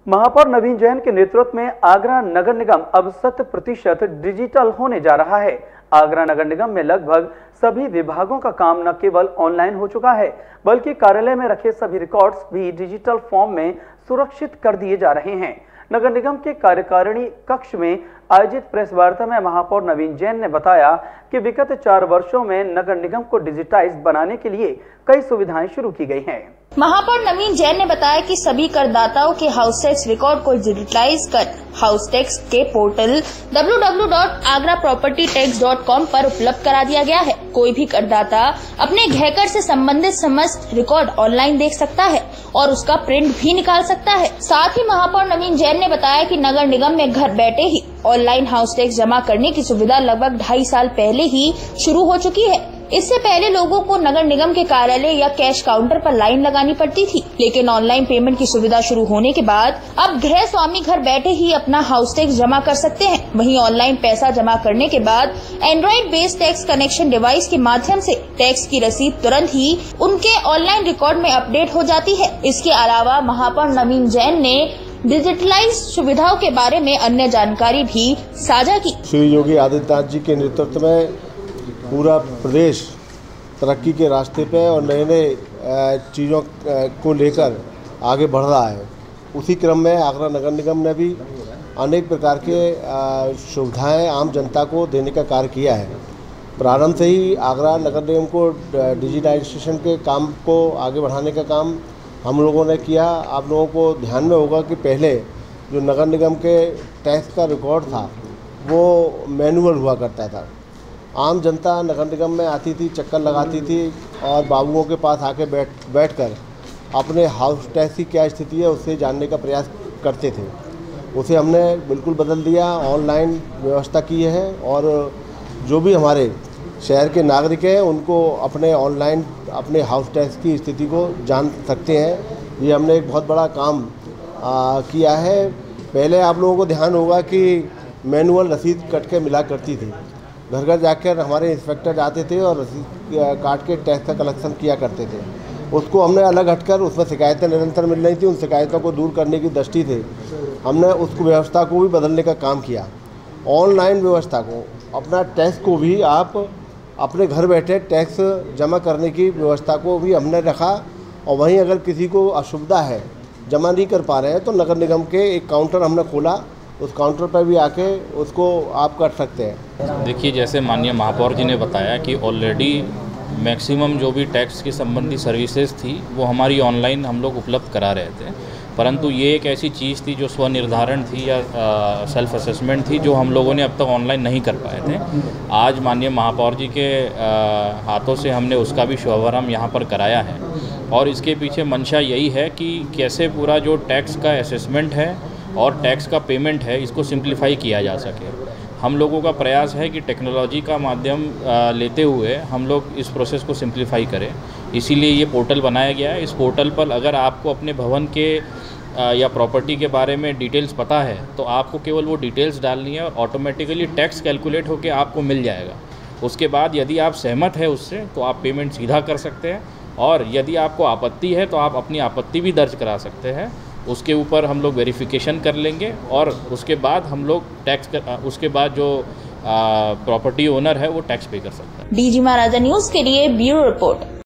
महापौर नवीन जैन के नेतृत्व में आगरा नगर निगम अब 100% डिजिटल होने जा रहा है। आगरा नगर निगम में लगभग सभी विभागों का काम न केवल ऑनलाइन हो चुका है, बल्कि कार्यालय में रखे सभी रिकॉर्ड्स भी डिजिटल फॉर्म में सुरक्षित कर दिए जा रहे हैं। नगर निगम के कार्यकारिणी कक्ष में आयोजित प्रेस वार्ता में महापौर नवीन जैन ने बताया कि विगत 4 वर्षों में नगर निगम को डिजिटाइज बनाने के लिए कई सुविधाएं शुरू की गई हैं। महापौर नवीन जैन ने बताया कि सभी करदाताओं के हाउस टैक्स रिकॉर्ड को डिजिटलाइज कर हाउस टैक्स के पोर्टल www.agrapropertytax.com पर उपलब्ध करा दिया गया है। कोई भी करदाता अपने घरकर से संबंधित समस्त रिकॉर्ड ऑनलाइन देख सकता है और उसका प्रिंट भी निकाल सकता है। साथ ही महापौर नवीन जैन ने बताया कि नगर निगम में घर बैठे ही ऑनलाइन हाउस टैक्स जमा करने की सुविधा लगभग 2.5 साल पहले ही शुरू हो चुकी है। इससे पहले लोगों को नगर निगम के कार्यालय या कैश काउंटर पर लाइन लगानी पड़ती थी, लेकिन ऑनलाइन पेमेंट की सुविधा शुरू होने के बाद अब गृह स्वामी घर बैठे ही अपना हाउस टैक्स जमा कर सकते हैं। वहीं ऑनलाइन पैसा जमा करने के बाद Android based tax connection device के माध्यम से टैक्स की रसीद तुरंत ही उनके ऑनलाइन रिकॉर्ड में अपडेट हो जाती है। इसके अलावा महापौर नवीन जैन ने डिजिटलाइज सुविधाओं के बारे में अन्य जानकारी भी साझा की। श्री योगी आदित्यनाथ जी के नेतृत्व में पूरा प्रदेश तरक्की के रास्ते पे और नए नए चीज़ों को लेकर आगे बढ़ रहा है। उसी क्रम में आगरा नगर निगम ने भी अनेक प्रकार के सुविधाएं आम जनता को देने का कार्य किया है। प्रारंभ से ही आगरा नगर निगम को डिजिटाइजेशन के काम को आगे बढ़ाने का काम हम लोगों ने किया। आप लोगों को ध्यान में होगा कि पहले जो नगर निगम के टैक्स का रिकॉर्ड था वो मैनुअल हुआ करता था। आम जनता नगर निगम में आती थी, चक्कर लगाती थी और बाबुओं के पास आके बैठकर अपने हाउस टैक्स की क्या स्थिति है उससे जानने का प्रयास करते थे। उसे हमने बिल्कुल बदल दिया, ऑनलाइन व्यवस्था की है और जो भी हमारे शहर के नागरिक हैं उनको अपने ऑनलाइन अपने हाउस टैक्स की स्थिति को जान सकते हैं। ये हमने एक बहुत बड़ा काम किया है। पहले आप लोगों को ध्यान होगा कि मैनुअल रसीद कट के मिला करती थी। घर घर जाकर हमारे इंस्पेक्टर जाते थे और रसीद काट के टैक्स का कलेक्शन किया करते थे। उसको हमने अलग हटकर उसमें शिकायतें निरंतर मिल रही थी, उन शिकायतों को दूर करने की दृष्टि से हमने उसको व्यवस्था को भी बदलने का काम किया। ऑनलाइन व्यवस्था को अपना टैक्स को भी आप अपने घर बैठे टैक्स जमा करने की व्यवस्था को भी हमने रखा। और वहीं अगर किसी को असुविधा है, जमा नहीं कर पा रहे हैं, तो नगर निगम के एक काउंटर हमने खोला, उस काउंटर पर भी आके उसको आप कर सकते हैं। देखिए, जैसे माननीय महापौर जी ने बताया कि ऑलरेडी मैक्सिमम जो भी टैक्स की संबंधी सर्विसेज थी वो हमारी ऑनलाइन हम लोग उपलब्ध करा रहे थे, परंतु ये एक ऐसी चीज़ थी जो स्वनिर्धारण थी या सेल्फ असेसमेंट थी जो हम लोगों ने अब तक ऑनलाइन नहीं कर पाए थे। आज माननीय महापौर जी के हाथों से हमने उसका भी शुभारंभ यहाँ पर कराया है और इसके पीछे मंशा यही है कि कैसे पूरा जो टैक्स का असेसमेंट है और टैक्स का पेमेंट है इसको सिंप्लीफाई किया जा सके। हम लोगों का प्रयास है कि टेक्नोलॉजी का माध्यम लेते हुए हम लोग इस प्रोसेस को सिंप्लीफाई करें, इसीलिए ये पोर्टल बनाया गया है। इस पोर्टल पर अगर आपको अपने भवन के या प्रॉपर्टी के बारे में डिटेल्स पता है तो आपको केवल वो डिटेल्स डालनी है और ऑटोमेटिकली टैक्स कैलकुलेट होकर आपको मिल जाएगा। उसके बाद यदि आप सहमत है उससे तो आप पेमेंट सीधा कर सकते हैं और यदि आपको आपत्ति है तो आप अपनी आपत्ति भी दर्ज करा सकते हैं। उसके ऊपर हम लोग वेरिफिकेशन कर लेंगे और उसके बाद हम लोग उसके बाद जो प्रॉपर्टी ओनर है वो टैक्स पे कर सकता है। डीजी महाराजा न्यूज़ के लिए ब्यूरो रिपोर्ट।